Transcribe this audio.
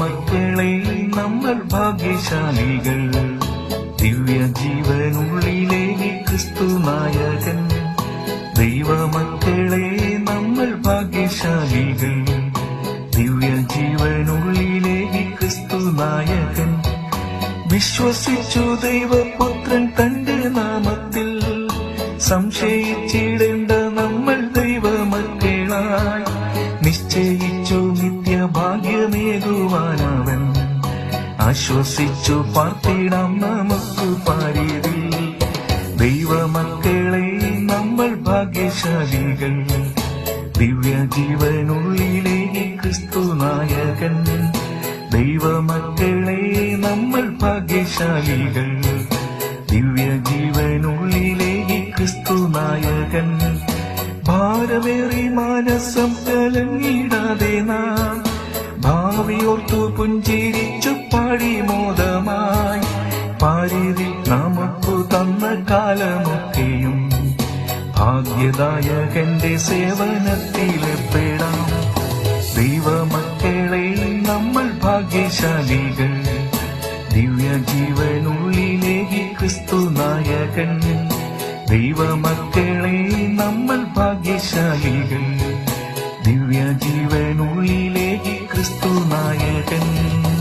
ദൈവമക്കളെ നമ്മൾ ഭാഗ്യശാലികൾ. ദിവ്യജീവനുള്ളിലേക്ക് ക്രിസ്തു നായകൻ. ദൈവമക്കളെ നമ്മൾ ഭാഗ്യശാലികൾ. ദിവ്യജീവനുള്ളിലേക്ക് ക്രിസ്തു നായകൻ. വിശ്വസിച്ചു ദൈവപുത്രൻ തന്റെ നാമത്തിൽ. സംശയിച്ചിടേണ്ട നമ്മൾ ദൈവമക്കളായി. നിശ്ചയിച്ചു നിത്യഭാഗ്യമേകുവാനവൻ. ആശ്വസിച്ചു പാർത്തിടാം നമുക്ക് പാരിതിൽ. ദൈവമക്കളെ നമ്മൾ ഭാഗ്യശാലികൾ. ദിവ്യജീവനുള്ളിലേക്ക് ക്രിസ്തു നായകൻ. ദൈവമക്കളെ നമ്മൾ ഭാഗ്യശാലികൾ. ദിവ്യജീവനുള്ളിലേക്ക് ക്രിസ്തു നായകൻ. ഭാരമേറി മാനസം കലങ്ങിടാതെ നാം ഭാവിയോർത്തു പുഞ്ചിരിച്ചു പാടി മോദമായി. പാരിതിൽ നമുക്കു തന്ന കാലമൊക്കെയും ഭാഗ്യദായകന്റെ സേവനത്തിലേർപ്പെടാം. ദൈവമക്കളെ നമ്മൾ ഭാഗ്യശാലികൾ. ദിവ്യജീവനുള്ളിലേക്ക് ക്രിസ്തു നായകൻ. ദൈവമക്കളെ നമ്മൾ ഭാഗ്യശാലികൾ. ദിവ്യജീവനുള്ളിലേക്ക് ക്രിസ്തു നായകൻ.